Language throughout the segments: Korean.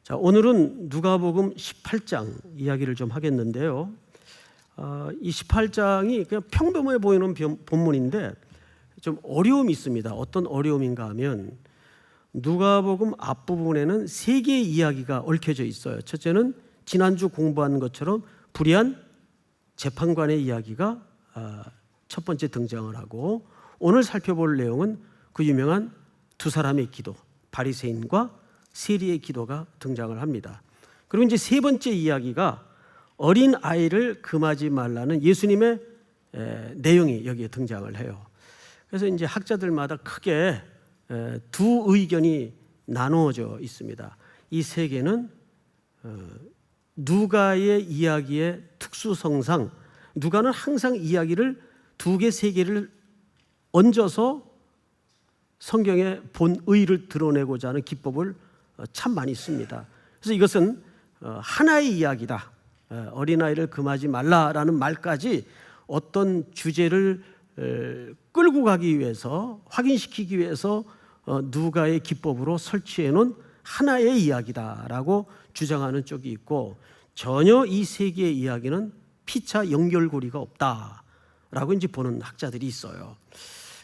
자, 오늘은 누가복음 18장 이야기를 좀 하겠는데요. 이 18장이 그냥 평범해 보이는 본문인데 좀 어려움이 있습니다. 어떤 어려움인가 하면 누가복음 앞부분에는 세 개의 이야기가 얽혀져 있어요. 첫째는 지난주 공부한 것처럼 불의한 재판관의 이야기가 첫 번째 등장을 하고, 오늘 살펴볼 내용은 그 유명한 두 사람의 기도, 바리새인과 세리의 기도가 등장을 합니다. 그리고 이제 세 번째 이야기가 어린 아이를 금하지 말라는 예수님의 내용이 여기에 등장을 해요. 그래서 이제 학자들마다 크게 두 의견이 나누어져 있습니다. 이 세 개는 누가의 이야기의 특수성상, 누가는 항상 이야기를 두 개, 세 개를 얹어서 성경의 본의를 드러내고자 하는 기법을 참 많이 씁니다. 그래서 이것은 하나의 이야기다. 어린아이를 금하지 말라라는 말까지 어떤 주제를 끌고 가기 위해서, 확인시키기 위해서 누가의 기법으로 설치해 놓은 하나의 이야기다라고 주장하는 쪽이 있고, 전혀 이 세 개의 이야기는 피차 연결고리가 없다라고 이제 보는 학자들이 있어요.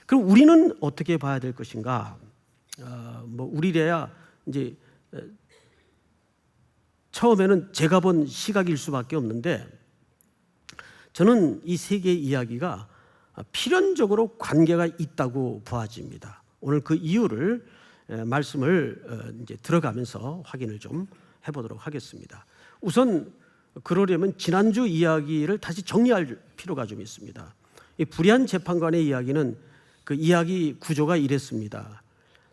그럼 우리는 어떻게 봐야 될 것인가? 우리래야 이제 처음에는 제가 본 시각일 수밖에 없는데, 저는 이 세 개의 이야기가 필연적으로 관계가 있다고 보아집니다. 오늘 그 이유를 말씀을 이제 들어가면서 확인을 좀 해보도록 하겠습니다. 우선 그러려면 지난주 이야기를 다시 정리할 필요가 좀 있습니다. 이 불의한 재판관의 이야기는 그 이야기 구조가 이랬습니다.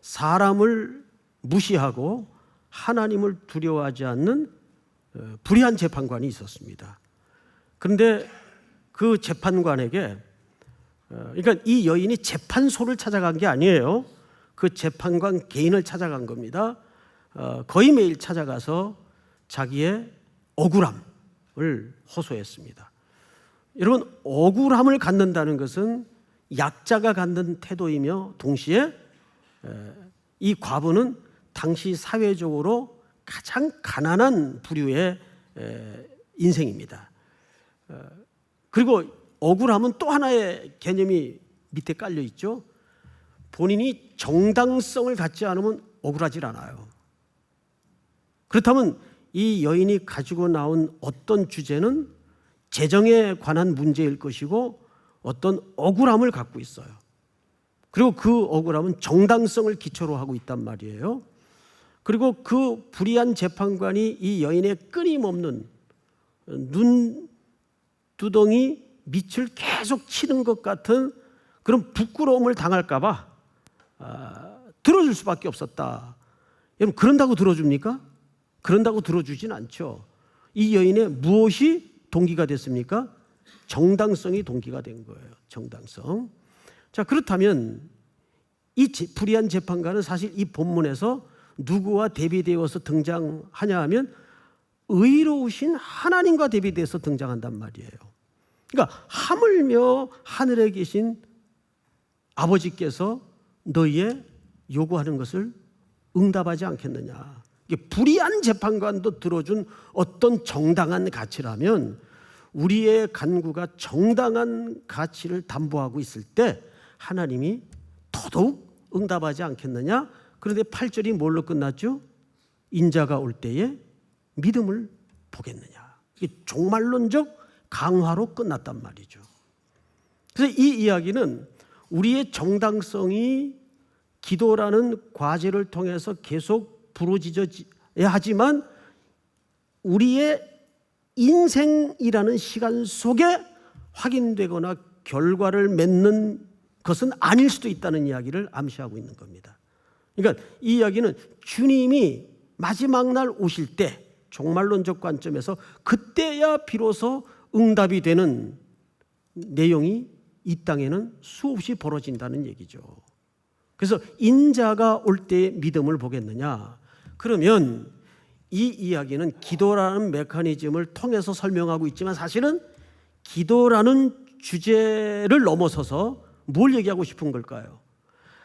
사람을 무시하고 하나님을 두려워하지 않는 불의한 재판관이 있었습니다. 그런데 그 재판관에게, 그러니까 이 여인이 재판소를 찾아간 게 아니에요. 그 재판관 개인을 찾아간 겁니다. 거의 매일 찾아가서 자기의 억울함을 호소했습니다. 여러분, 억울함을 갖는다는 것은 약자가 갖는 태도이며, 동시에 이 과부는 당시 사회적으로 가장 가난한 부류의 인생입니다. 그리고 억울함은 또 하나의 개념이 밑에 깔려 있죠. 본인이 정당성을 갖지 않으면 억울하질 않아요. 그렇다면 이 여인이 가지고 나온 어떤 주제는 재정에 관한 문제일 것이고 어떤 억울함을 갖고 있어요. 그리고 그 억울함은 정당성을 기초로 하고 있단 말이에요. 그리고 그 불의한 재판관이 이 여인의 끊임없는 눈두덩이 밑을 계속 치는 것 같은 그런 부끄러움을 당할까 봐 들어줄 수밖에 없었다. 여러분, 그런다고 들어줍니까? 그런다고 들어주진 않죠. 이 여인의 무엇이 동기가 됐습니까? 정당성이 동기가 된 거예요. 정당성. 자, 그렇다면 이 불의한 재판관은 사실 이 본문에서 누구와 대비되어서 등장하냐 하면 의로우신 하나님과 대비돼서 등장한단 말이에요. 그러니까 하물며 하늘에 계신 아버지께서 너희의 요구하는 것을 응답하지 않겠느냐. 이게 불의한 재판관도 들어준 어떤 정당한 가치라면 우리의 간구가 정당한 가치를 담보하고 있을 때 하나님이 더더욱 응답하지 않겠느냐. 그런데 8절이 뭘로 끝났죠? 인자가 올 때에 믿음을 보겠느냐. 이게 종말론적 강화로 끝났단 말이죠. 그래서 이 이야기는 우리의 정당성이 기도라는 과제를 통해서 계속 부러지져야 하지만 우리의 인생이라는 시간 속에 확인되거나 결과를 맺는 것은 아닐 수도 있다는 이야기를 암시하고 있는 겁니다. 그러니까 이 이야기는 주님이 마지막 날 오실 때 종말론적 관점에서 그때야 비로소 응답이 되는 내용이 이 땅에는 수없이 벌어진다는 얘기죠. 그래서 인자가 올 때 믿음을 보겠느냐. 그러면 이 이야기는 기도라는 메커니즘을 통해서 설명하고 있지만 사실은 기도라는 주제를 넘어서서 뭘 얘기하고 싶은 걸까요?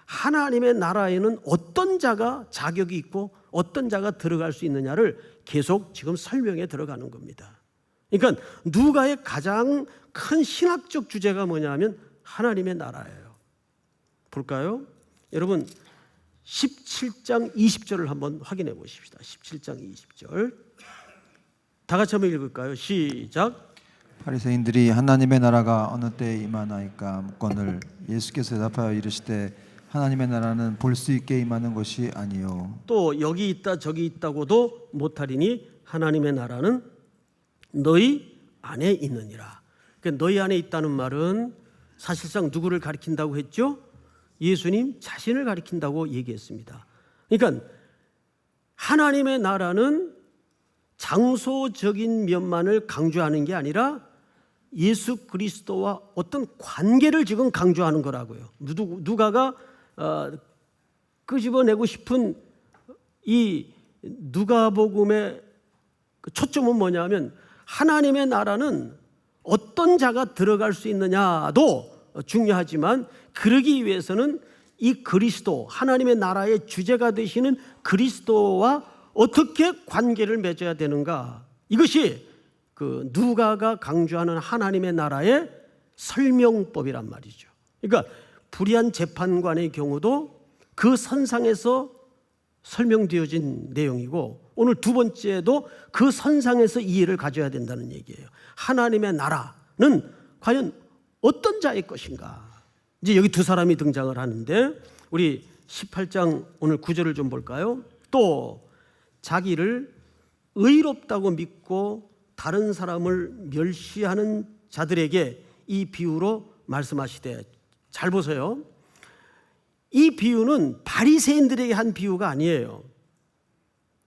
하나님의 나라에는 어떤 자가 자격이 있고 어떤 자가 들어갈 수 있느냐를 계속 지금 설명해 들어가는 겁니다. 그러니까 누가의 가장 큰 신학적 주제가 뭐냐면 하나님의 나라예요. 볼까요? 여러분 17장 20절을 한번 확인해 보십시다. 17장 20절 다 같이 한번 읽을까요? 시작. 바리새인들이 하나님의 나라가 어느 때에 임하나이까 묻거늘 예수께서 대답하여 이르시되 하나님의 나라는 볼 수 있게 임하는 것이 아니요 또 여기 있다 저기 있다고도 못하리니 하나님의 나라는 너희 안에 있느니라. 그러니까 너희 안에 있다는 말은 사실상 누구를 가리킨다고 했죠? 예수님 자신을 가리킨다고 얘기했습니다. 그러니까 하나님의 나라는 장소적인 면만을 강조하는 게 아니라 예수 그리스도와 어떤 관계를 지금 강조하는 거라고요. 누가가 끄집어내고 싶은 이 누가복음의 초점은 뭐냐면 하나님의 나라는 어떤 자가 들어갈 수 있느냐도 중요하지만 그러기 위해서는 이 그리스도 하나님의 나라의 주제가 되시는 그리스도와 어떻게 관계를 맺어야 되는가, 이것이 그 누가가 강조하는 하나님의 나라의 설명법이란 말이죠. 그러니까 불의한 재판관의 경우도 그 선상에서 설명되어진 내용이고 오늘 두 번째도 그 선상에서 이해를 가져야 된다는 얘기예요. 하나님의 나라는 과연 어떤 자의 것인가. 이제 여기 두 사람이 등장을 하는데 우리 18장 오늘 9절을 좀 볼까요? 또 자기를 의롭다고 믿고 다른 사람을 멸시하는 자들에게 이 비유로 말씀하시되, 잘 보세요. 이 비유는 바리새인들에게 한 비유가 아니에요.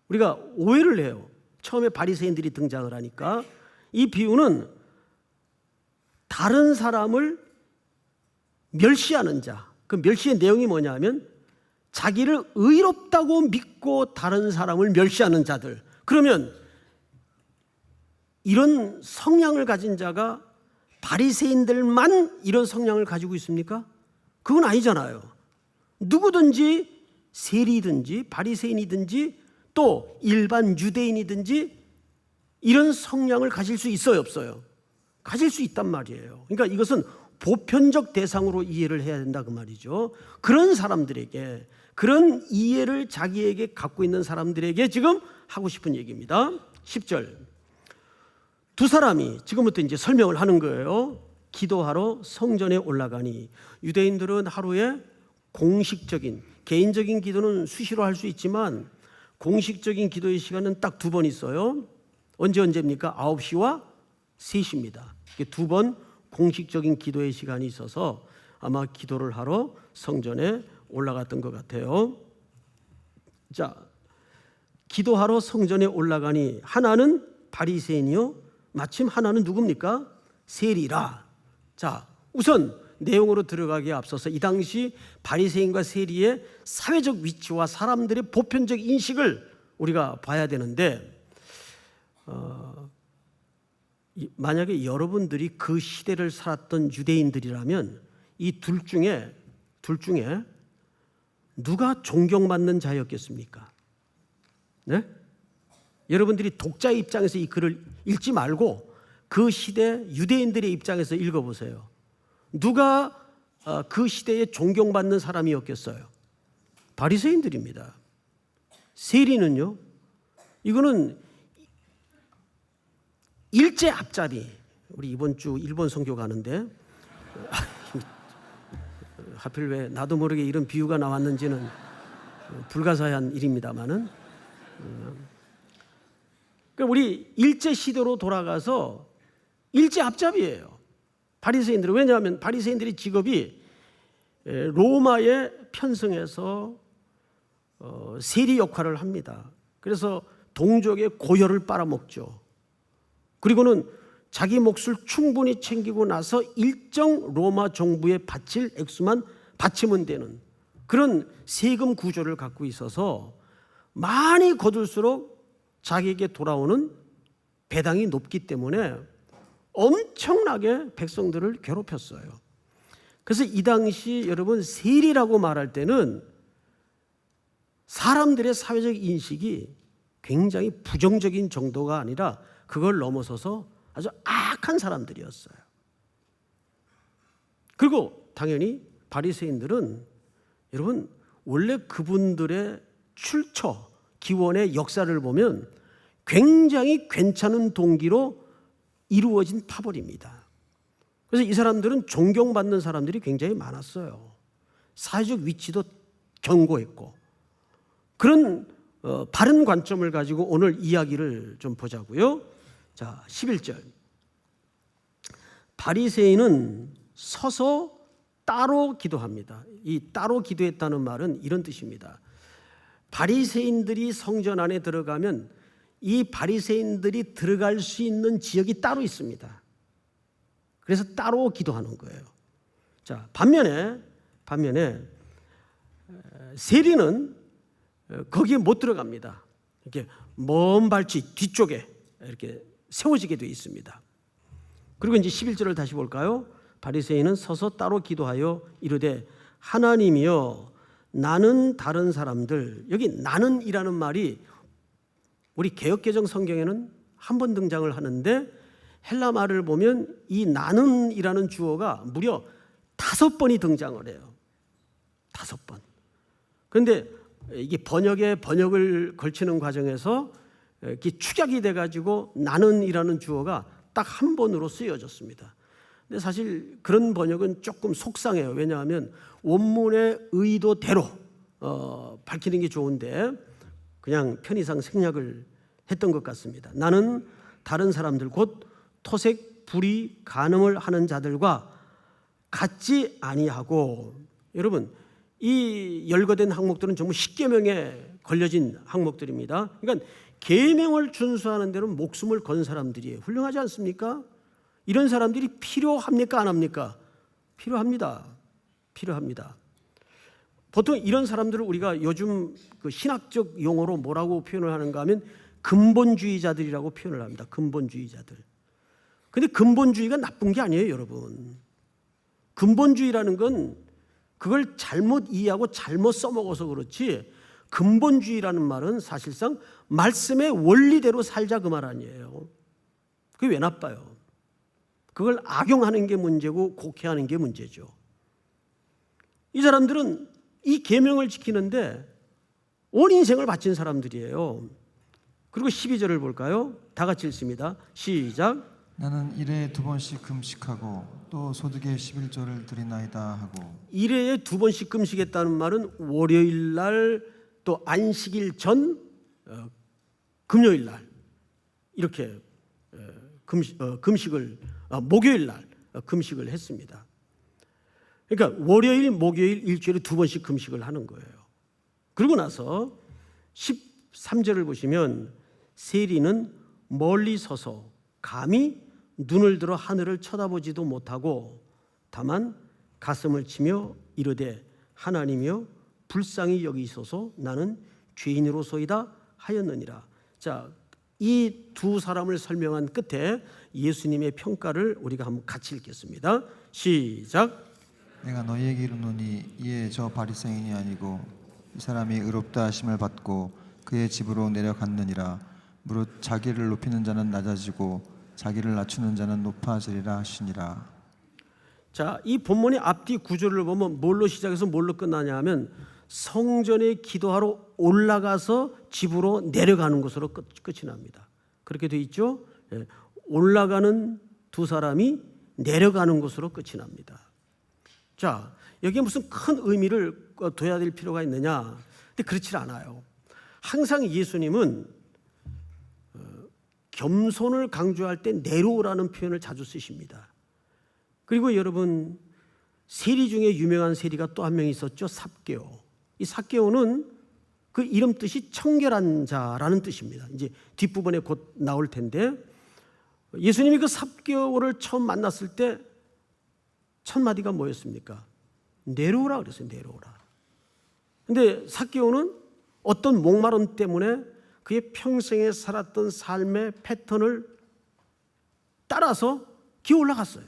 우리가 오해를 해요. 처음에 바리새인들이 등장을 하니까 이 비유는 다른 사람을 멸시하는 자, 그 멸시의 내용이 뭐냐면 자기를 의롭다고 믿고 다른 사람을 멸시하는 자들. 그러면 이런 성향을 가진 자가 바리새인들만 이런 성향을 가지고 있습니까? 그건 아니잖아요. 누구든지 세리든지 바리새인이든지 또 일반 유대인이든지 이런 성향을 가질 수 있어요, 없어요? 가질 수 있단 말이에요. 그러니까 이것은 보편적 대상으로 이해를 해야 된다 그 말이죠. 그런 사람들에게, 그런 이해를 자기에게 갖고 있는 사람들에게 지금 하고 싶은 얘기입니다. 10절. 두 사람이 지금부터 이제 설명을 하는 거예요. 기도하러 성전에 올라가니. 유대인들은 하루에 공식적인, 개인적인 기도는 수시로 할 수 있지만 공식적인 기도의 시간은 딱 두 번 있어요. 언제입니까? 9시와 3시입니다. 두 번 공식적인 기도의 시간이 있어서 아마 기도를 하러 성전에 올라갔던 것 같아요. 자, 기도하러 성전에 올라가니 하나는 바리새인이요, 마침 하나는 누굽니까? 세리라. 자, 우선 내용으로 들어가기에 앞서서 이 당시 바리새인과 세리의 사회적 위치와 사람들의 보편적 인식을 우리가 봐야 되는데, 만약에 여러분들이 그 시대를 살았던 유대인들이라면 이 둘 중에 누가 존경받는 자였겠습니까? 네? 여러분들이 독자의 입장에서 이 글을 읽지 말고 그 시대 유대인들의 입장에서 읽어보세요. 누가 그 시대에 존경받는 사람이었겠어요? 바리새인들입니다. 세리는요, 이거는 일제 앞잡이. 우리 이번 주 일본 선교 가는데 하필 왜 나도 모르게 이런 비유가 나왔는지는 불가사의한 일입니다만은, 그러니까 우리 일제 시대로 돌아가서 일제 앞잡이에요, 바리새인들은. 왜냐하면 바리새인들의 직업이 로마에 편성해서 세리 역할을 합니다. 그래서 동족의 고혈을 빨아먹죠. 그리고는 자기 몫을 충분히 챙기고 나서 일정 로마 정부에 바칠 액수만 바치면 되는 그런 세금 구조를 갖고 있어서 많이 거둘수록 자기에게 돌아오는 배당이 높기 때문에 엄청나게 백성들을 괴롭혔어요. 그래서 이 당시 여러분 세리라고 말할 때는 사람들의 사회적 인식이 굉장히 부정적인 정도가 아니라 그걸 넘어서서 아주 악한 사람들이었어요. 그리고 당연히 바리새인들은 여러분 원래 그분들의 출처, 기원의 역사를 보면 굉장히 괜찮은 동기로 이루어진 파벌입니다. 그래서 이 사람들은 존경받는 사람들이 굉장히 많았어요. 사회적 위치도 견고했고 그런 바른 관점을 가지고 오늘 이야기를 좀 보자고요. 자, 11절. 바리새인은 서서 따로 기도합니다. 이 따로 기도했다는 말은 이런 뜻입니다. 바리새인들이 성전 안에 들어가면 이 바리새인들이 들어갈 수 있는 지역이 따로 있습니다. 그래서 따로 기도하는 거예요. 자, 반면에 세리는 거기에 못 들어갑니다. 이렇게 먼 발치 뒤쪽에 이렇게 세워지게 되어 있습니다. 그리고 이제 11절을 다시 볼까요? 바리새인은 서서 따로 기도하여 이르되 하나님이여 나는 다른 사람들, 여기 나는이라는 말이 우리 개역개정 성경에는 한 번 등장을 하는데 헬라 말을 보면 이 나는이라는 주어가 무려 5번이 등장을 해요. 5번. 그런데 이게 번역을 걸치는 과정에서 이렇게 축약이 돼가지고 나는이라는 주어가 딱 한 번으로 쓰여졌습니다. 근데 사실 그런 번역은 조금 속상해요. 왜냐하면 원문의 의도대로 밝히는 게 좋은데 그냥 편의상 생략을 했던 것 같습니다. 나는 다른 사람들 곧 토색, 불의, 간음을 하는 자들과 같지 아니하고, 여러분 이 열거된 항목들은 전부 십계명에 걸려진 항목들입니다. 그러니까 계명을 준수하는 데는 목숨을 건 사람들이에요. 훌륭하지 않습니까? 이런 사람들이 필요합니까? 안 합니까? 필요합니다. 보통 이런 사람들을 우리가 요즘 그 신학적 용어로 뭐라고 표현을 하는가 하면 근본주의자들이라고 표현을 합니다. 근본주의자들. 근데 근본주의가 나쁜 게 아니에요, 여러분. 근본주의라는 건 그걸 잘못 이해하고 잘못 써먹어서 그렇지, 근본주의라는 말은 사실상 말씀의 원리대로 살자 그 말 아니에요. 그게 왜 나빠요? 그걸 악용하는 게 문제고 곡해하는 게 문제죠. 이 사람들은 이 계명을 지키는데 온 인생을 바친 사람들이에요. 그리고 12절을 볼까요? 다 같이 읽습니다. 시작. 나는 일에 2번씩 금식하고 또 소득의 11조를 드리나이다 하고. 일회에 2번씩 금식했다는 말은 월요일 날 또 안식일 전 금요일 날 이렇게 금식을 목요일 날 금식을 했습니다. 그러니까 월요일, 목요일 일주일에 2번씩 금식을 하는 거예요. 그러고 나서 13절을 보시면 세리는 멀리 서서 감히 눈을 들어 하늘을 쳐다보지도 못하고 다만 가슴을 치며 이르되 하나님이여 불쌍히 여기소서 나는 죄인으로소이다 하였느니라. 자, 이 두 사람을 설명한 끝에 예수님의 평가를 우리가 한번 같이 읽겠습니다. 시작. 내가 너희에게 이르노니 이에 저 바리새인이 아니고 이 사람이 의롭다 하심을 받고 그의 집으로 내려갔느니라. 무릇 자기를 높이는 자는 낮아지고 자기를 낮추는 자는 높아지리라 하시니라. 자, 이 본문의 앞뒤 구조를 보면 뭘로 시작해서 뭘로 끝나냐 하면 성전에 기도하러 올라가서 집으로 내려가는 것으로 끝이 납니다. 그렇게 돼 있죠? 올라가는 두 사람이 내려가는 것으로 끝이 납니다. 자, 여기에 무슨 큰 의미를 둬야 될 필요가 있느냐? 근데 그렇지 않아요. 항상 예수님은 겸손을 강조할 때 내려오라는 표현을 자주 쓰십니다. 그리고 여러분, 세리 중에 유명한 세리가 또 한 명 있었죠. 삭개오. 이 삭개오는 그 이름 뜻이 청결한 자라는 뜻입니다. 이제 뒷부분에 곧 나올 텐데, 예수님이 그 삭개오를 처음 만났을 때 첫 마디가 뭐였습니까? 내려오라 그랬어요. 내려오라. 근데 삭개오는 어떤 목마름 때문에 그의 평생에 살았던 삶의 패턴을 따라서 기어 올라갔어요.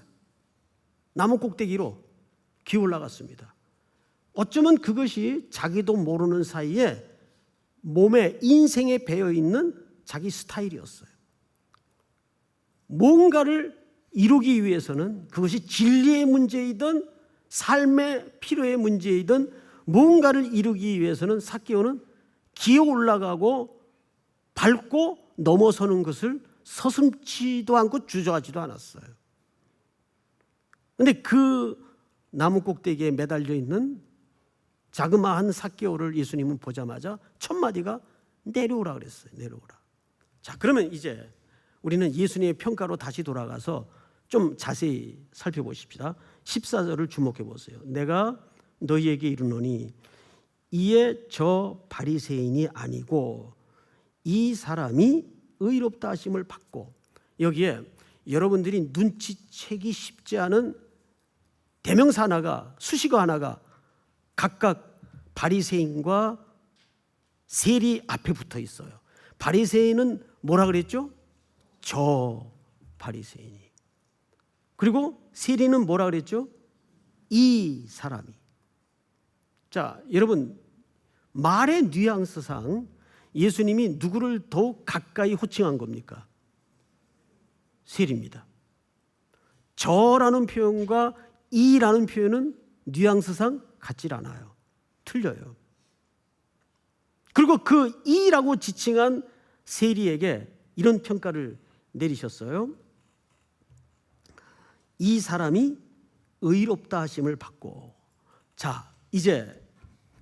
나무 꼭대기로 기어 올라갔습니다. 어쩌면 그것이 자기도 모르는 사이에 몸에 인생에 배어 있는 자기 스타일이었어요. 뭔가를 이루기 위해서는 그것이 진리의 문제이든 삶의 필요의 문제이든 뭔가를 이루기 위해서는 삭개오는 기어 올라가고 밟고 넘어서는 것을 서슴지도 않고 주저하지도 않았어요. 그런데 그 나무 꼭대기에 매달려 있는 자그마한 삭개오를 예수님은 보자마자 첫 마디가 내려오라 그랬어요. 내려오라. 자, 그러면 이제 우리는 예수님의 평가로 다시 돌아가서 좀 자세히 살펴보십시다. 14절을 주목해 보세요. 내가 너희에게 이르노니 이에 저 바리새인이 아니고 이 사람이 의롭다 하심을 받고, 여기에 여러분들이 눈치채기 쉽지 않은 대명사 하나가, 수식어 하나가 각각 바리새인과 세리 앞에 붙어 있어요. 바리새인은 뭐라 그랬죠? 저 바리새인이. 그리고 세리는 뭐라 그랬죠? 이 사람이. 자, 여러분, 말의 뉘앙스상 예수님이 누구를 더욱 가까이 호칭한 겁니까? 세리입니다. 저라는 표현과 이라는 표현은 뉘앙스상 같질 않아요. 틀려요. 그리고 그 이라고 지칭한 세리에게 이런 평가를 내리셨어요. 이 사람이 의롭다 하심을 받고. 자, 이제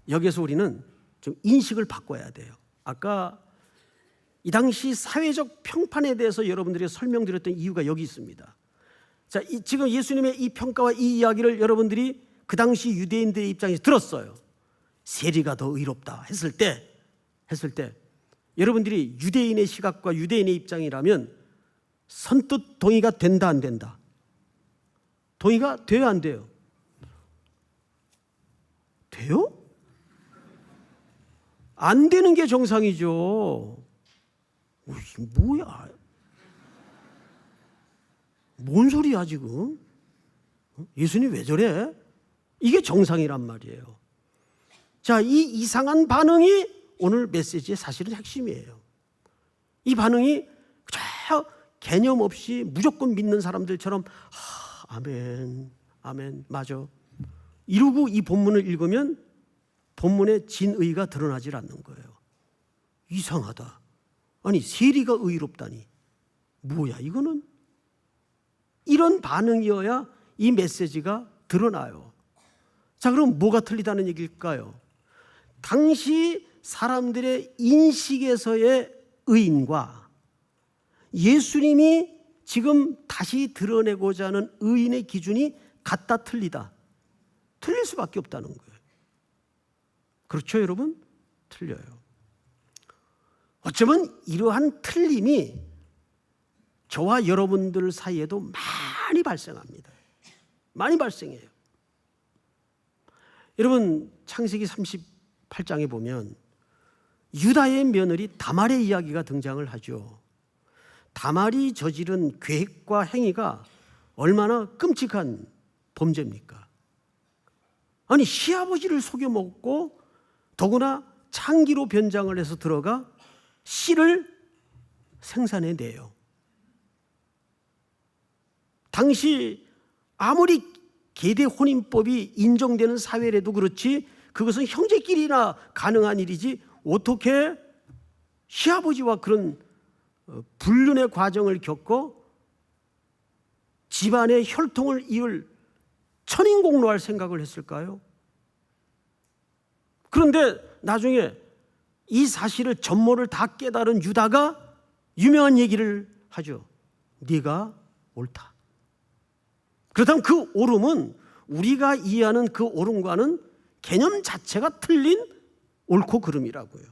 여기서 우리는 좀 인식을 바꿔야 돼요. 아까 이 당시 사회적 평판에 대해서 여러분들이 설명드렸던 이유가 여기 있습니다. 자, 지금 예수님의 이 평가와 이 이야기를 여러분들이 그 당시 유대인들의 입장에서 들었어요. 세리가 더 의롭다 했을 때 여러분들이 유대인의 시각과 유대인의 입장이라면 선뜻 동의가 된다 안 된다? 동의가 돼요 안 돼요? 돼요? 안 되는 게 정상이죠. 뭐야? 뭔 소리야 지금? 예수님 왜 저래? 이게 정상이란 말이에요. 자, 이 이상한 반응이 오늘 메시지의 사실은 핵심이에요. 이 반응이 저 개념 없이 무조건 믿는 사람들처럼 아멘, 아멘, 맞아 이러고 이 본문을 읽으면 본문의 진의가 드러나질 않는 거예요. 이상하다. 아니, 세리가 의롭다니 뭐야 이거는? 이런 반응이어야 이 메시지가 드러나요. 자, 그럼 뭐가 틀리다는 얘기일까요? 당시 사람들의 인식에서의 의인과 예수님이 지금 다시 드러내고자 하는 의인의 기준이 같다 틀리다? 틀릴 수밖에 없다는 거예요. 그렇죠 여러분? 틀려요. 어쩌면 이러한 틀림이 저와 여러분들 사이에도 많이 발생합니다. 많이 발생해요. 여러분, 창세기 38장에 보면 유다의 며느리 다말의 이야기가 등장을 하죠. 다말이 저지른 계획과 행위가 얼마나 끔찍한 범죄입니까? 아니, 시아버지를 속여먹고 더구나 창기로 변장을 해서 들어가 씨를 생산해내요. 당시 아무리 계대 혼인법이 인정되는 사회라도 그렇지 그것은 형제끼리나 가능한 일이지 어떻게 시아버지와 그런 불륜의 과정을 겪고 집안의 혈통을 이을 천인공로할 생각을 했을까요? 그런데 나중에 이 사실을 전모를 다 깨달은 유다가 유명한 얘기를 하죠. 네가 옳다. 그렇다면 그 옳음은 우리가 이해하는 그 옳음과는 개념 자체가 틀린 옳고 그름이라고요.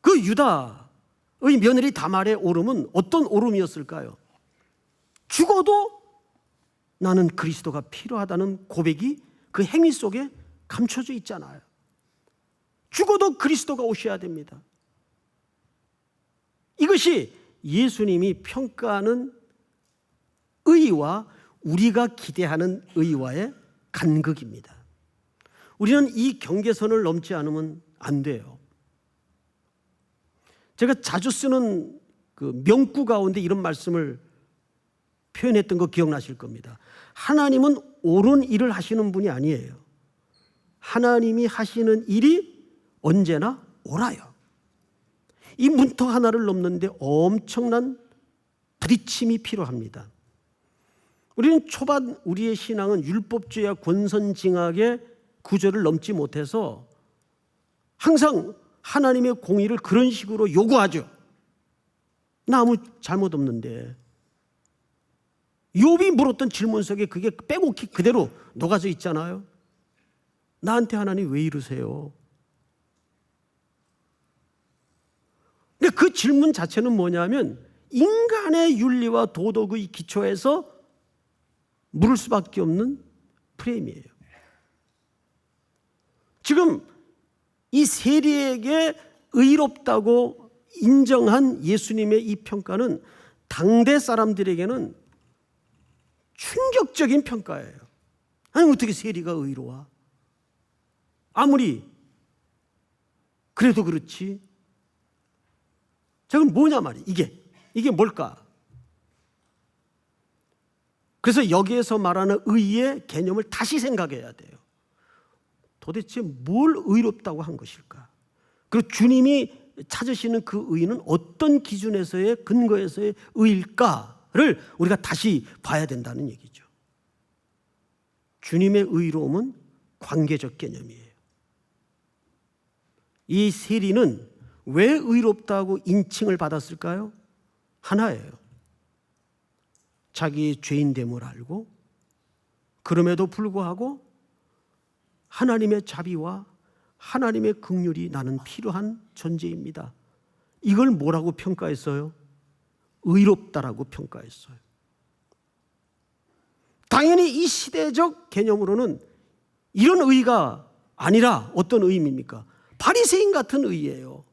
그 유다의 며느리 다말의 옳음은 어떤 옳음이었을까요? 죽어도 나는 그리스도가 필요하다는 고백이 그 행위 속에 감춰져 있잖아요. 죽어도 그리스도가 오셔야 됩니다. 이것이 예수님이 평가하는 의와 우리가 기대하는 의와의 간극입니다. 우리는 이 경계선을 넘지 않으면 안 돼요. 제가 자주 쓰는 그 명구 가운데 이런 말씀을 표현했던 거 기억나실 겁니다. 하나님은 옳은 일을 하시는 분이 아니에요. 하나님이 하시는 일이 언제나 옳아요. 이 문턱 하나를 넘는데 엄청난 부딪힘이 필요합니다. 우리는 초반 우리의 신앙은 율법주의와 권선징악의 구조를 넘지 못해서 항상 하나님의 공의를 그런 식으로 요구하죠. 나 아무 잘못 없는데. 욥이 물었던 질문 속에 그게 빼곡히 그대로 녹아져 있잖아요. 나한테 하나님 왜 이러세요? 근데 그 질문 자체는 뭐냐면 인간의 윤리와 도덕의 기초에서 물을 수밖에 없는 프레임이에요. 지금 이 세리에게 의롭다고 인정한 예수님의 이 평가는 당대 사람들에게는 충격적인 평가예요. 아니 어떻게 세리가 의로워? 아무리 그래도 그렇지. 자, 그럼 뭐냐 말이에요. 이게 뭘까? 그래서 여기에서 말하는 의의 개념을 다시 생각해야 돼요. 도대체 뭘 의롭다고 한 것일까? 그리고 주님이 찾으시는 그 의는 어떤 기준에서의 근거에서의 의일까를 우리가 다시 봐야 된다는 얘기죠. 주님의 의로움은 관계적 개념이에요. 이 세리는 왜 의롭다고 인칭을 받았을까요? 하나예요. 자기의 죄인됨을 알고 그럼에도 불구하고 하나님의 자비와 하나님의 긍휼이 나는 필요한 존재입니다. 이걸 뭐라고 평가했어요? 의롭다라고 평가했어요. 당연히 이 시대적 개념으로는 이런 의가 아니라 어떤 의입니까? 바리새인 같은 의예요.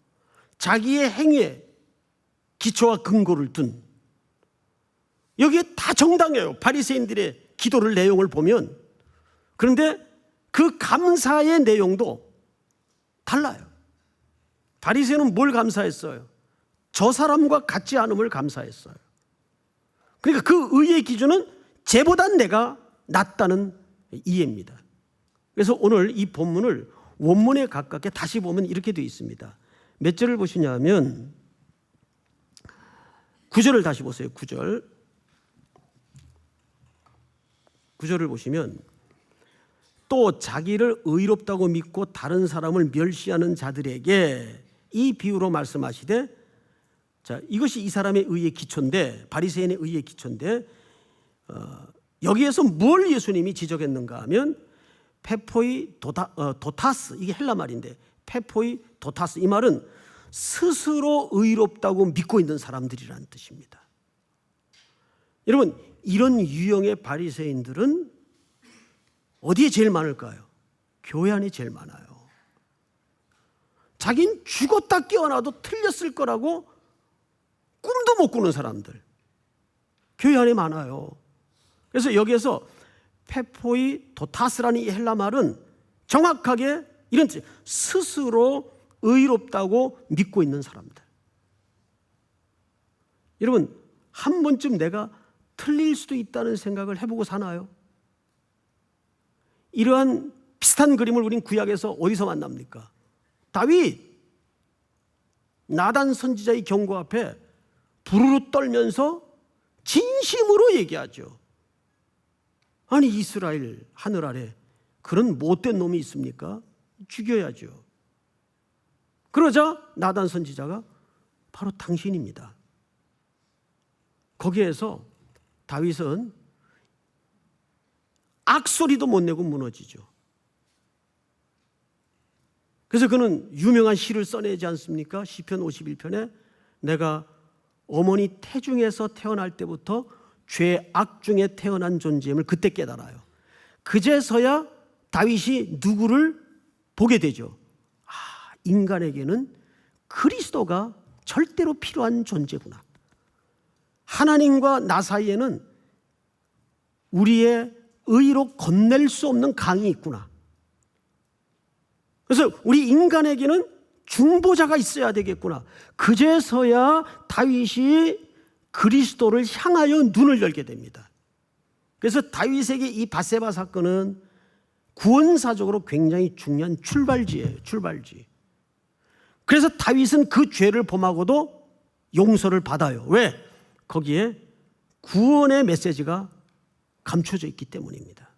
자기의 행위에 기초와 근거를 둔, 여기에 다 정당해요. 바리새인들의 기도를 내용을 보면. 그런데 그 감사의 내용도 달라요. 바리새인은 뭘 감사했어요? 저 사람과 같지 않음을 감사했어요. 그러니까 그 의의 기준은 쟤보단 내가 낫다는 이해입니다. 그래서 오늘 이 본문을 원문에 가깝게 다시 보면 이렇게 되어 있습니다. 몇 절을 보시냐면 9절을 다시 보세요. 9절을 보시면 또 자기를 의롭다고 믿고 다른 사람을 멸시하는 자들에게 이 비유로 말씀하시되, 자, 이것이 이 사람의 의의 기초인데, 바리새인의 의의 기초인데, 여기에서 뭘 예수님이 지적했는가 하면 페포이 도타스, 이게 헬라 말인데 페포이 도타스, 이 말은 스스로 의롭다고 믿고 있는 사람들이라는 뜻입니다. 여러분, 이런 유형의 바리새인들은 어디에 제일 많을까요? 교회 안에 제일 많아요. 자긴 죽었다 깨어나도 틀렸을 거라고 꿈도 못 꾸는 사람들 교회 안에 많아요. 그래서 여기에서 페포이 도타스라는 이 헬라 말은 정확하게 이런 뜻, 스스로 의롭다고 믿고 있는 사람들. 여러분, 한 번쯤 내가 틀릴 수도 있다는 생각을 해보고 사나요? 이러한 비슷한 그림을 우린 구약에서 어디서 만납니까? 다윗, 나단 선지자의 경고 앞에 부르르 떨면서 진심으로 얘기하죠. 아니, 이스라엘 하늘 아래 그런 못된 놈이 있습니까? 죽여야죠. 그러자 나단 선지자가 바로 당신입니다. 거기에서 다윗은 악소리도 못 내고 무너지죠. 그래서 그는 유명한 시를 써내지 않습니까? 시편 51편에 내가 어머니 태중에서 태어날 때부터 죄악 중에 태어난 존재임을 그때 깨달아요. 그제서야 다윗이 누구를 보게 되죠. 인간에게는 그리스도가 절대로 필요한 존재구나. 하나님과 나 사이에는 우리의 의로 건넬 수 없는 강이 있구나. 그래서 우리 인간에게는 중보자가 있어야 되겠구나. 그제서야 다윗이 그리스도를 향하여 눈을 열게 됩니다. 그래서 다윗에게 이 밧세바 사건은 구원사적으로 굉장히 중요한 출발지예요. 출발지. 그래서 다윗은 그 죄를 범하고도 용서를 받아요. 왜? 거기에 구원의 메시지가 감춰져 있기 때문입니다.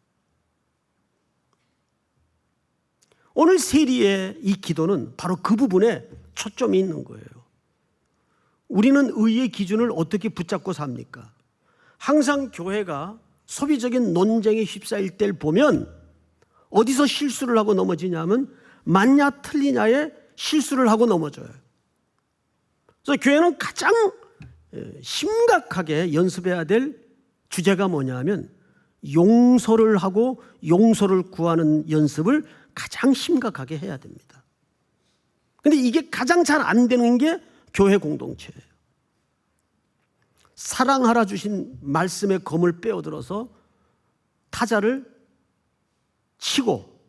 오늘 세리의 이 기도는 바로 그 부분에 초점이 있는 거예요. 우리는 의의 기준을 어떻게 붙잡고 삽니까? 항상 교회가 소비적인 논쟁에 휩싸일 때를 보면 어디서 실수를 하고 넘어지냐면 맞냐 틀리냐에 실수를 하고 넘어져요. 그래서 교회는 가장 심각하게 연습해야 될 주제가 뭐냐면 용서를 하고 용서를 구하는 연습을 가장 심각하게 해야 됩니다. 그런데 이게 가장 잘 안 되는 게 교회 공동체예요. 사랑하라 주신 말씀의 검을 빼어들어서 타자를 치고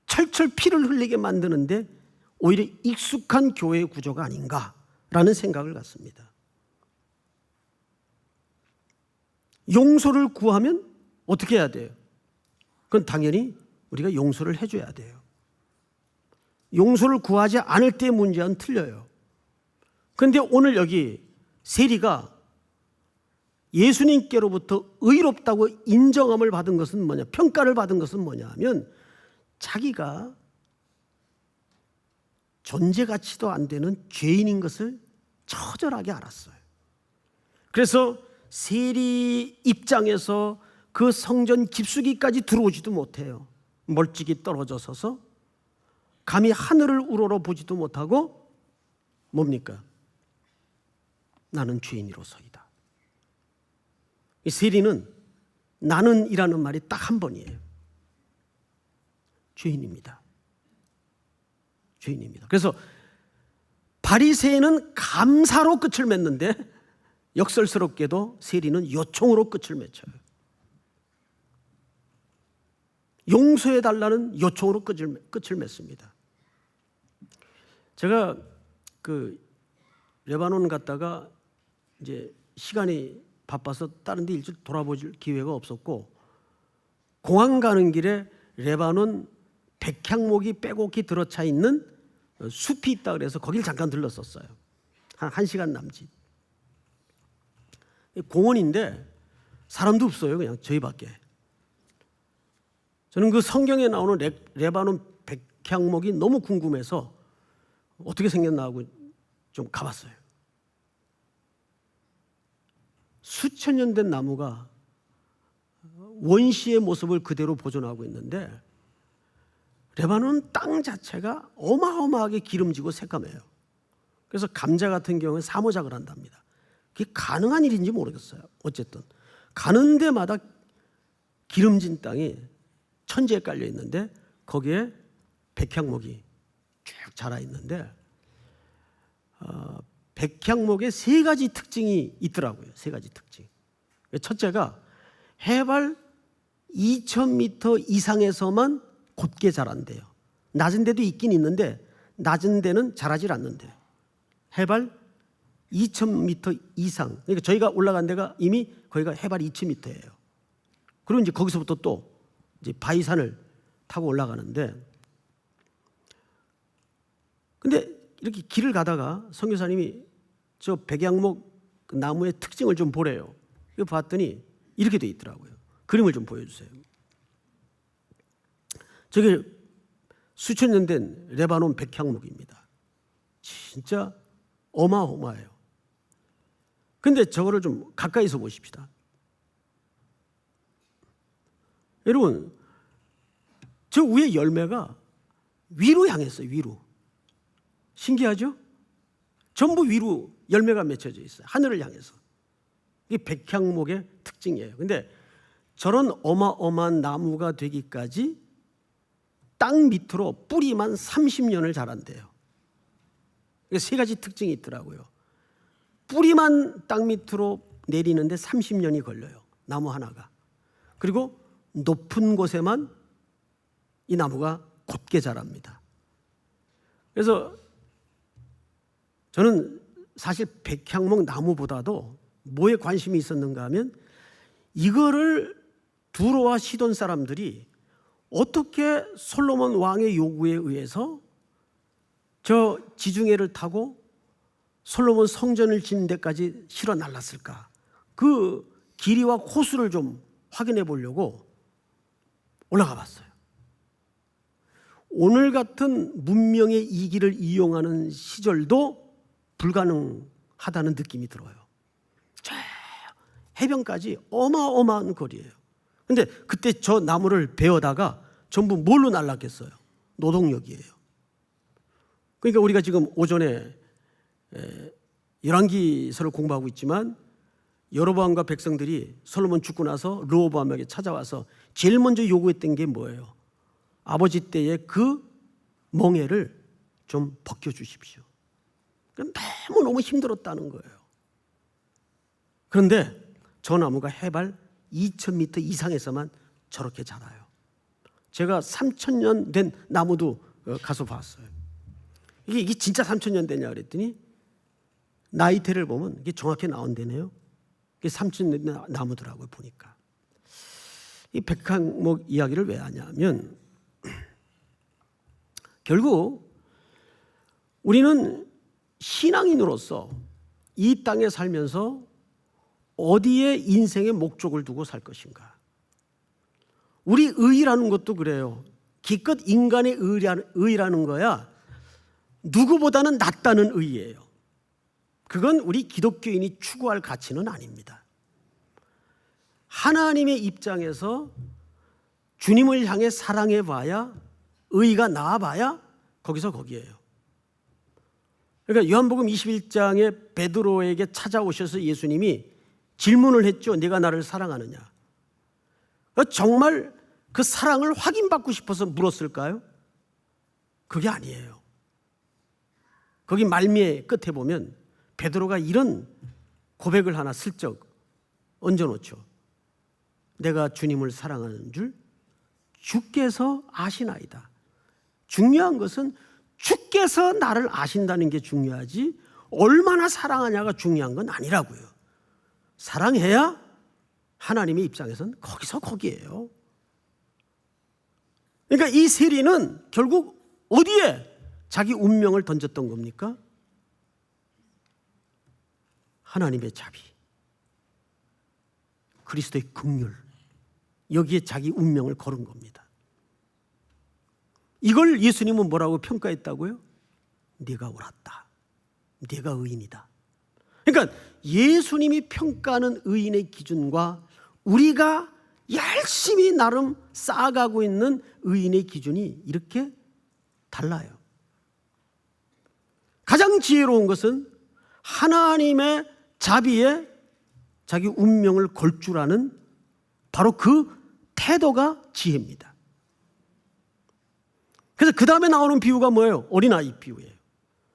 철철 피를 흘리게 만드는데 오히려 익숙한 교회의 구조가 아닌가라는 생각을 갖습니다. 용서를 구하면 어떻게 해야 돼요? 그건 당연히 우리가 용서를 해줘야 돼요. 용서를 구하지 않을 때의 문제는 틀려요. 그런데 오늘 여기 세리가 예수님께로부터 의롭다고 인정함을 받은 것은 뭐냐? 평가를 받은 것은 뭐냐 하면 자기가 존재 가치도 안 되는 죄인인 것을 처절하게 알았어요. 그래서 세리 입장에서 그 성전 깊숙이까지 들어오지도 못해요. 멀찍이 떨어져 서서 감히 하늘을 우러러 보지도 못하고 뭡니까? 나는 죄인이로서이다. 이 세리는 나는이라는 말이 딱 한 번이에요. 죄인입니다. 죄인입니다. 그래서 바리새인은 감사로 끝을 맺는데 역설스럽게도 세리는 요청으로 끝을 맺어요. 용서해달라는 요청으로 끝을 맺습니다. 제가 그 레바논 갔다가 이제 시간이 바빠서 다른 데 일찍 돌아볼 기회가 없었고 공항 가는 길에 레바논 백향목이 빼곡히 들어차 있는 숲이 있다 그래서 거길 잠깐 들렀었어요. 한 1시간 남짓. 공원인데 사람도 없어요. 그냥 저희밖에. 저는 그 성경에 나오는 레바논 백향목이 너무 궁금해서 어떻게 생겼나 하고 좀 가봤어요. 수천 년 된 나무가 원시의 모습을 그대로 보존하고 있는데 레바논 땅 자체가 어마어마하게 기름지고 새까매요. 그래서 감자 같은 경우는 사모작을 한답니다. 그게 가능한 일인지 모르겠어요. 어쨌든 가는 데마다 기름진 땅이 천지에 깔려 있는데 거기에 백향목이 쭉 자라 있는데 백향목에 3가지 특징이 있더라고요. 3가지 특징. 첫째가 해발 2,000m 이상에서만 곧게 자란대요. 낮은 데도 있긴 있는데 낮은 데는 자라질 않는데요. 해발 2,000m 이상. 그러니까 저희가 올라간 데가 이미 거기가 해발 2,000m예요. 그리고 이제 거기서부터 또 이제 바위산을 타고 올라가는데, 근데 이렇게 길을 가다가 선교사님이 저 백향목 나무의 특징을 좀 보래요. 이거 봤더니 이렇게 돼 있더라고요. 그림을 좀 보여주세요. 저게 수천 년 된 레바논 백향목입니다. 진짜 어마어마해요. 근데 저거를 좀 가까이서 보십시다. 여러분, 저 위에 열매가 위로 향했어요. 위로. 신기하죠? 전부 위로 열매가 맺혀져 있어요. 하늘을 향해서. 이게 백향목의 특징이에요. 근데 저런 어마어마한 나무가 되기까지 땅 밑으로 뿌리만 30년을 자란대요. 3가지 특징이 있더라고요. 뿌리만 땅 밑으로 내리는데 30년이 걸려요. 나무 하나가. 그리고 높은 곳에만 이 나무가 곧게 자랍니다. 그래서 저는 사실 백향목 나무보다도 뭐에 관심이 있었는가 하면 이거를 두로와 시돈 사람들이 어떻게 솔로몬 왕의 요구에 의해서 저 지중해를 타고 솔로몬 성전을 짓는 데까지 실어 날랐을까? 그 길이와 호수를 좀 확인해 보려고 올라가 봤어요. 오늘 같은 문명의 이기를 이용하는 시절도 불가능하다는 느낌이 들어요. 저 해변까지 어마어마한 거리예요. 근데 그때 저 나무를 베어다가 전부 뭘로 날랐겠어요? 노동력이에요. 그러니까 우리가 지금 오전에 열왕기서를 공부하고 있지만 여로보암과 백성들이 솔로몬 죽고 나서 르호보암에게 찾아와서 제일 먼저 요구했던 게 뭐예요? 아버지 때의 그 멍에를 좀 벗겨주십시오. 너무너무 힘들었다는 거예요. 그런데 저 나무가 해발 2000m 이상에서만 저렇게 자라요. 제가 3000년 된 나무도 가서 봤어요. 이게 진짜 3000년 되냐 그랬더니 나이테를 보면 이게 정확히 나온다네요. 이게 3000년 된 나무더라고요, 보니까. 이 백향목 이야기를 왜 하냐면 결국 우리는 신앙인으로서 이 땅에 살면서 어디에 인생의 목적을 두고 살 것인가. 우리 의라는 것도 그래요. 기껏 인간의 의라는 거야 누구보다는 낫다는 의예요. 그건 우리 기독교인이 추구할 가치는 아닙니다. 하나님의 입장에서 주님을 향해 사랑해봐야, 의가 나아봐야 거기서 거기에요. 그러니까 요한복음 21장에 베드로에게 찾아오셔서 예수님이 질문을 했죠. 네가 나를 사랑하느냐. 정말 그 사랑을 확인받고 싶어서 물었을까요? 그게 아니에요. 거기 말미에 끝에 보면 베드로가 이런 고백을 하나 슬쩍 얹어놓죠. 내가 주님을 사랑하는 줄 주께서 아시나이다. 중요한 것은 주께서 나를 아신다는 게 중요하지 얼마나 사랑하냐가 중요한 건 아니라고요. 사랑해야 하나님의 입장에서는 거기서 거기에요. 그러니까 이 세리는 결국 어디에 자기 운명을 던졌던 겁니까? 하나님의 자비, 그리스도의 긍휼, 여기에 자기 운명을 걸은 겁니다. 이걸 예수님은 뭐라고 평가했다고요? 네가 옳았다. 네가 의인이다. 그러니까 예수님이 평가하는 의인의 기준과 우리가 열심히 나름 쌓아가고 있는 의인의 기준이 이렇게 달라요. 가장 지혜로운 것은 하나님의 자비에 자기 운명을 걸 줄 아는 바로 그 태도가 지혜입니다. 그래서 그 다음에 나오는 비유가 뭐예요? 어린아이 비유예요.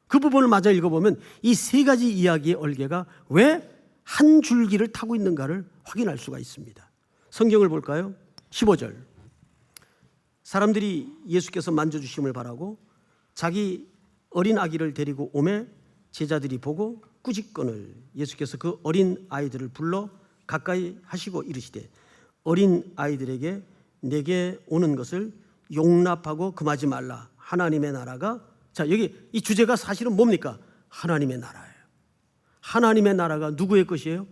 그 부분을 마저 읽어보면 이 세 가지 이야기의 얼개가 왜 한 줄기를 타고 있는가를 확인할 수가 있습니다. 성경을 볼까요? 15절. 사람들이 예수께서 만져주심을 바라고 자기 어린 아기를 데리고 오매 제자들이 보고 꾸짖거늘 예수께서 그 어린 아이들을 불러 가까이 하시고 이르시되 어린 아이들에게 내게 오는 것을 용납하고 금하지 말라. 하나님의 나라가, 자 여기 이 주제가 사실은 뭡니까? 하나님의 나라예요. 하나님의 나라가 누구의 것이에요?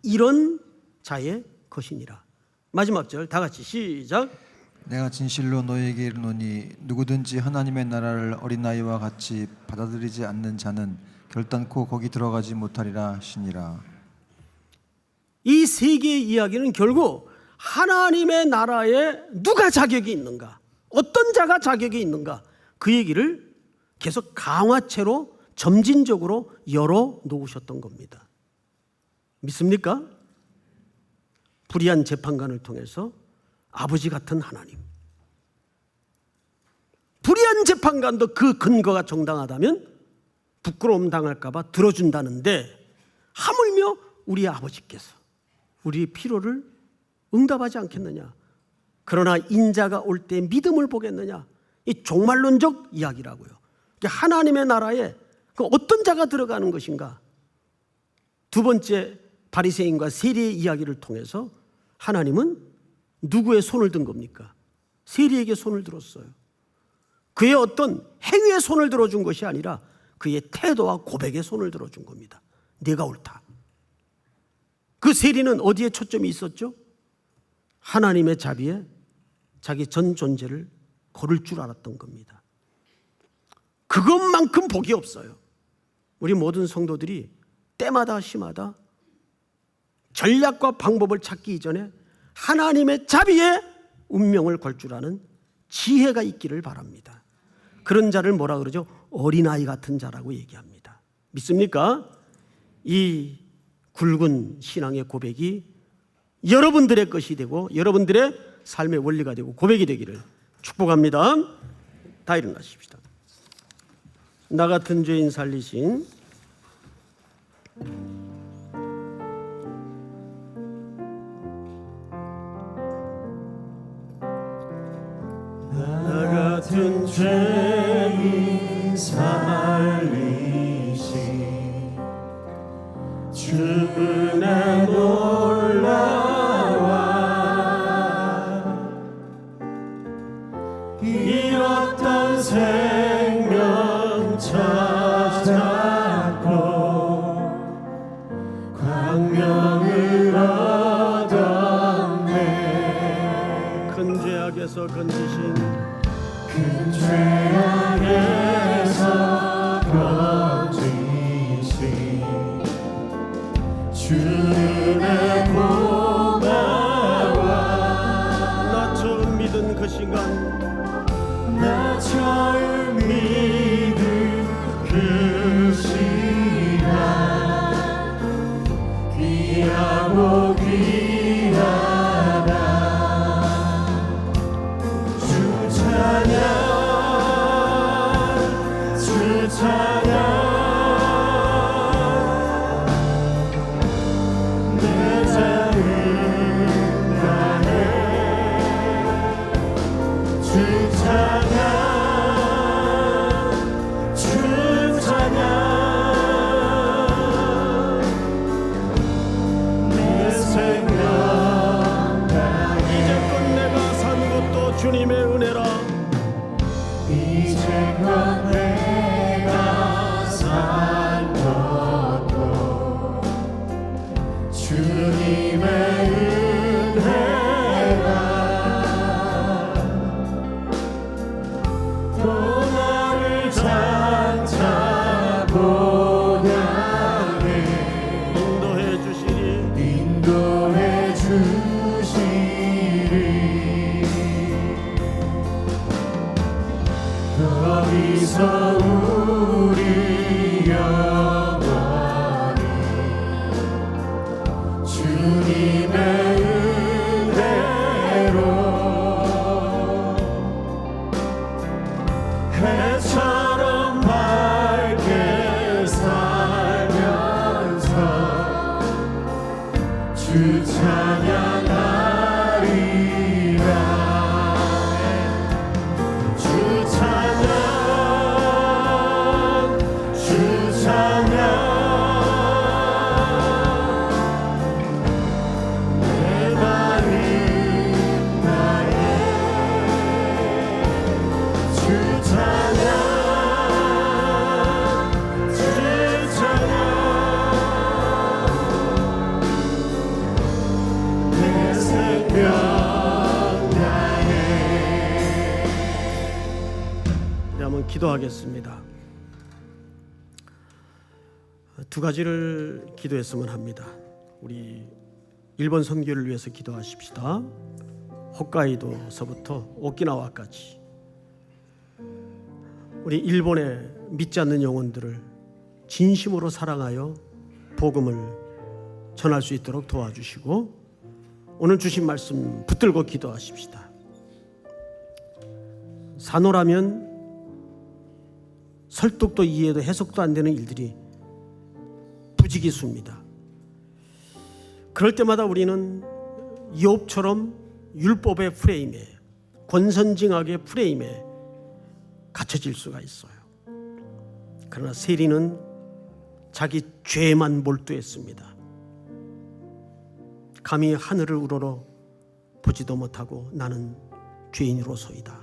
이런 자의 것이니라. 마지막 절 다 같이 시작. 내가 진실로 너희에게 이르노니 누구든지 하나님의 나라를 어린아이와 같이 받아들이지 않는 자는 결단코 거기 들어가지 못하리라 하시니라. 이 세 개의 이야기는 결국 하나님의 나라에 누가 자격이 있는가, 어떤 자가 자격이 있는가, 그 얘기를 계속 강화체로 점진적으로 열어놓으셨던 겁니다. 믿습니까? 불의한 재판관을 통해서 아버지 같은 하나님, 불의한 재판관도 그 근거가 정당하다면 부끄러움 당할까 봐 들어준다는데 하물며 우리 아버지께서 우리의 필요를 응답하지 않겠느냐. 그러나 인자가 올 때 믿음을 보겠느냐. 이 종말론적 이야기라고요. 하나님의 나라에 어떤 자가 들어가는 것인가? 두 번째 바리새인과 세리의 이야기를 통해서 하나님은 누구의 손을 든 겁니까? 세리에게 손을 들었어요. 그의 어떤 행위에 손을 들어준 것이 아니라 그의 태도와 고백에 손을 들어준 겁니다. 내가 옳다. 그 세리는 어디에 초점이 있었죠? 하나님의 자비에 자기 전 존재를 걸을 줄 알았던 겁니다. 그것만큼 복이 없어요. 우리 모든 성도들이 때마다 시마다 전략과 방법을 찾기 이전에 하나님의 자비에 운명을 걸 줄 아는 지혜가 있기를 바랍니다. 그런 자를 뭐라 그러죠? 어린아이 같은 자라고 얘기합니다. 믿습니까? 이 굵은 신앙의 고백이 여러분들의 것이 되고 여러분들의 삶의 원리가 되고 고백이 되기를 축복합니다. 다 일어나십시다. 나 같은 죄인 살리신 나 같은 죄인 살리신 주 은혜 놀라와 잃었던 생명 찾았고 광명을 얻었네. 큰 죄악에서 건지신 큰 죄악에서 건지신 주의 고마워. 나 처음 믿은 그 시간, 나 처음 믿은 그 시간 귀하고 귀하다. 주 찬양 주 찬양 내 삶을 다해 주 찬양 주 찬양 내 생명 다해. 이제껏 내가 산 것도 주님의 은혜라. 이제껏 내가 산 것도 주님의 은혜라. 또 나를 장차 보냐네. 인도해 주시리 인도해 주시리. 거기서 우리 영원히 주님의 은혜로 해처럼 밝게 살면서 주 찬양하리라. 주 찬양 주 찬양 내 마음 나의 주 찬양 주 찬양 내 생명 나의. 우리 한번 기도하겠습니다. 두 가지를 기도했으면 합니다. 우리 일본 선교를 위해서 기도하십시다. 홋카이도서부터 오키나와까지 우리 일본의 믿지 않는 영혼들을 진심으로 사랑하여 복음을 전할 수 있도록 도와주시고, 오늘 주신 말씀 붙들고 기도하십시다. 산호라면 설득도 이해도 해석도 안 되는 일들이 부지기수입니다. 그럴 때마다 우리는 욥처럼 율법의 프레임에, 권선징악의 프레임에 갖춰질 수가 있어요. 그러나 세리는 자기 죄만 몰두했습니다. 감히 하늘을 우러러 보지도 못하고 나는 죄인으로소이다.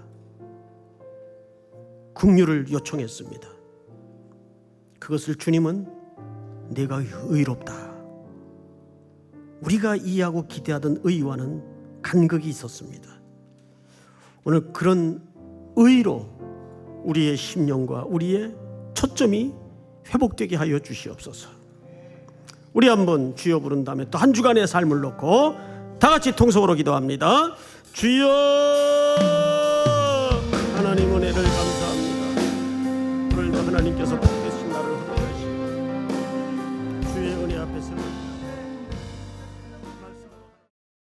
긍휼을 요청했습니다. 그것을 주님은 내가 의롭다. 우리가 이해하고 기대하던 의와는 간극이 있었습니다. 오늘 그런 의로 우리의 심령과 우리의 초점이 회복되게 하여 주시옵소서. 우리 한번 주여 부른 다음에 또 한 주간의 삶을 놓고 다 같이 통성으로 기도합니다. 주여, 하나님 은혜를 감사합니다. 오늘도 하나님께서